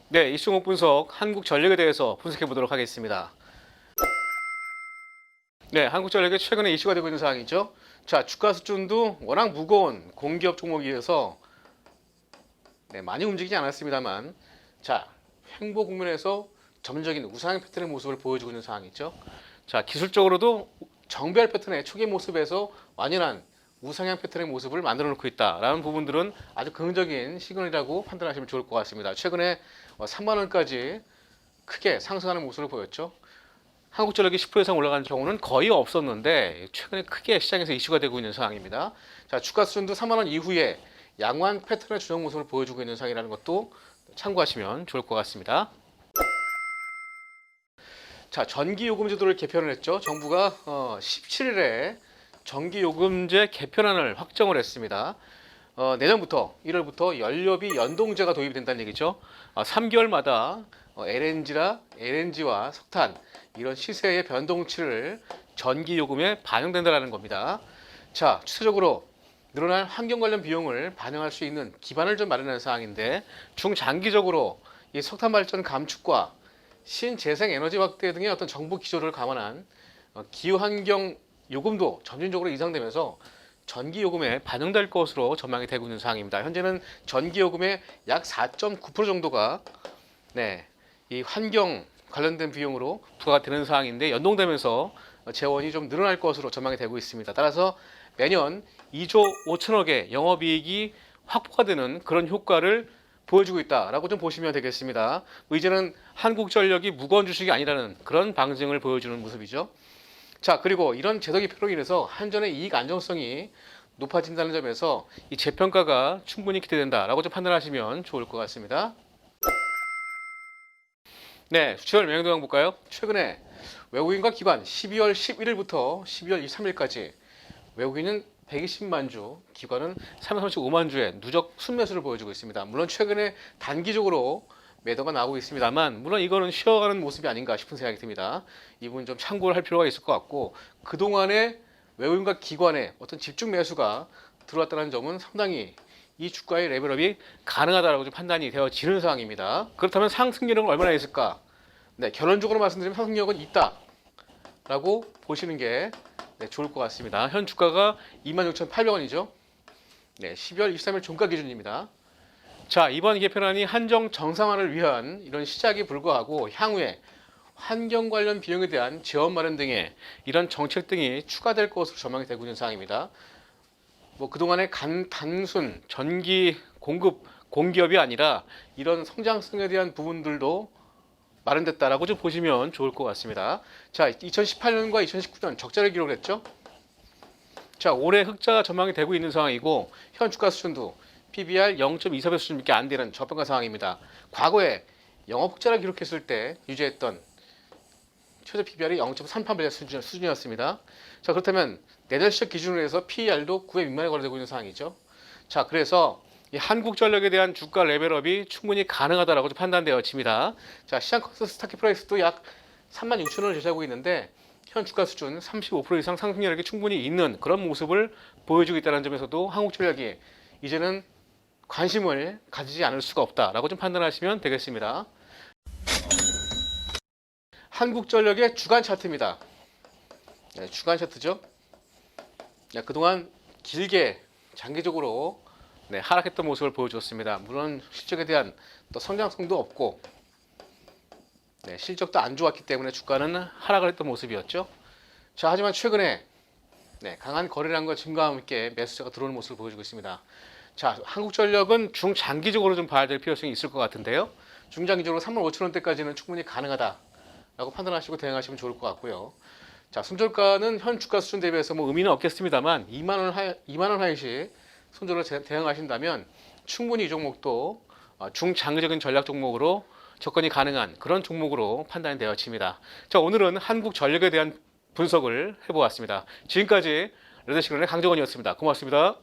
네, 이슈 종목 분석 한국전력에 대해서 분석해 보도록 하겠습니다. 네, 한국전력의 최근에 이슈가 되고 있는 사항이죠. 자, 주가 수준도 워낙 무거운 공기업 종목이어서 많이 움직이지 않았습니다만, 자, 횡보 국면에서 점적인 우상향 패턴의 모습을 보여주고 있는 상황이죠. 자, 기술적으로도 정배열 패턴의 초기 모습에서 완연한 우상향 패턴의 모습을 만들어 놓고 있다라는 부분들은 아주 긍정적인 시그널이라고 판단하시면 좋을 것 같습니다. 최근에 3만 원까지 크게 상승하는 모습을 보였죠. 한국전력이 10% 이상 올라가는 경우는 거의 없었는데 최근에 크게 시장에서 이슈가 되고 있는 상황입니다. 자, 주가 수준도 3만 원 이후에 양호한 패턴의 조정 모습을 보여주고 있는 상황이라는 것도 참고하시면 좋을 것 같습니다. 자, 전기요금제도를 개편을 했죠. 정부가 17일에 전기요금제 개편안을 확정을 했습니다. 내년부터 1월부터 연료비 연동제가 도입이 된다는 얘기죠. 3개월마다 LNG와 석탄 이런 시세의 변동치를 전기요금에 반영된다는 겁니다. 자, 추세적으로 늘어난 환경 관련 비용을 반영할 수 있는 기반을 좀 마련하는 사항인데 중장기적으로 이 석탄 발전 감축과 신재생 에너지 확대 등의 어떤 정부 기조를 감안한 기후환경 요금도 점진적으로 인상되면서 전기요금에 반영될 것으로 전망이 되고 있는 상황입니다. 현재는 전기요금의 약 4.9% 정도가 이 환경 관련된 비용으로 부과가 되는 상황인데 연동되면서 재원이 좀 늘어날 것으로 전망이 되고 있습니다. 따라서 매년 2조 5천억의 영업이익이 확보가 되는 그런 효과를 보여주고 있다라고 좀 보시면 되겠습니다. 이제는 한국전력이 무거운 주식이 아니라는 그런 방증을 보여주는 모습이죠. 자, 그리고 이런 제도 개편으로 인해서 한전의 이익 안정성이 높아진다는 점에서 이 재평가가 충분히 기대된다라고 좀 판단하시면 좋을 것 같습니다. 네, 수치별 명예도장 볼까요? 최근에 외국인과 기관 12월 11일부터 12월 23일까지 외국인은 120만 주, 기관은 335만 주의 누적 순매수를 보여주고 있습니다. 물론 최근에 단기적으로 매도가 나오고 있습니다만 물론 이거는 쉬어가는 모습이 아닌가 싶은 생각이 듭니다. 이 부분 좀 참고를 할 필요가 있을 것 같고 그동안에 외국인과 기관의 어떤 집중 매수가 들어왔다는 점은 상당히 이 주가의 레벨업이 가능하다고 좀 판단이 되어지는 상황입니다. 그렇다면 상승력은 얼마나 있을까? 네, 결론적으로 말씀드리면 상승력은 있다라고 보시는 게 좋을 것 같습니다. 현 주가가 26,800원이죠. 네, 12월 23일 종가 기준입니다. 자, 이번 개편안이 한정 정상화를 위한 이런 시작에 불과하고 향후에 환경 관련 비용에 대한 지원 마련 등의 이런 정책 등이 추가될 것으로 전망이 되고 있는 상황입니다. 그동안의 단순 전기 공급 공기업이 아니라 이런 성장성에 대한 부분들도 마련됐다라고 좀 보시면 좋을 것 같습니다. 자, 2018년과 2019년 적자를 기록했죠. 자, 올해 흑자가 전망이 되고 있는 상황이고 현 주가 수준도 PBR 0.24배 수준밖에 안 되는 저평가 상황입니다. 과거에 영업 흑자를 기록했을 때 유지했던 최저 PBR이 0.38배 수준이었습니다. 자, 그렇다면 내달 시작 기준으로 해서 PER도 9배 미만에 거래되고 있는 상황이죠. 자, 그래서 이 한국전력에 대한 주가 레벨업이 충분히 가능하다라고 판단되어집니다. 자, 시장 컨센서스 스타킹 프라이스도 약 36,000원을 제시하고 있는데 현 주가 수준 35% 이상 상승력이 충분히 있는 그런 모습을 보여주고 있다는 점에서도 한국전력이 이제는 관심을 가지지 않을 수가 없다라고 좀 판단하시면 되겠습니다. 한국전력의 주간 차트입니다. 네, 주간 차트죠. 그동안 길게 장기적으로 하락했던 모습을 보여주었습니다. 물론 실적에 대한 또 성장성도 없고 실적도 안 좋았기 때문에 주가는 하락을 했던 모습이었죠. 자, 하지만 최근에 강한 거래량과 증가와 함께 매수세가 들어오는 모습을 보여주고 있습니다. 자, 한국전력은 중장기적으로 좀 봐야 될 필요성이 있을 것 같은데요. 중장기적으로 35,000원대까지는 충분히 가능하다라고 판단하시고 대응하시면 좋을 것 같고요. 자, 손절가는 현 주가 수준 대비해서 의미는 없겠습니다만 2만 원 하이시 손절로 대응하신다면 충분히 이 종목도 중장기적인 전략 종목으로 접근이 가능한 그런 종목으로 판단이 되어집니다. 자, 오늘은 한국전력에 대한 분석을 해보았습니다. 지금까지 레드시그널의 강정원이었습니다. 고맙습니다.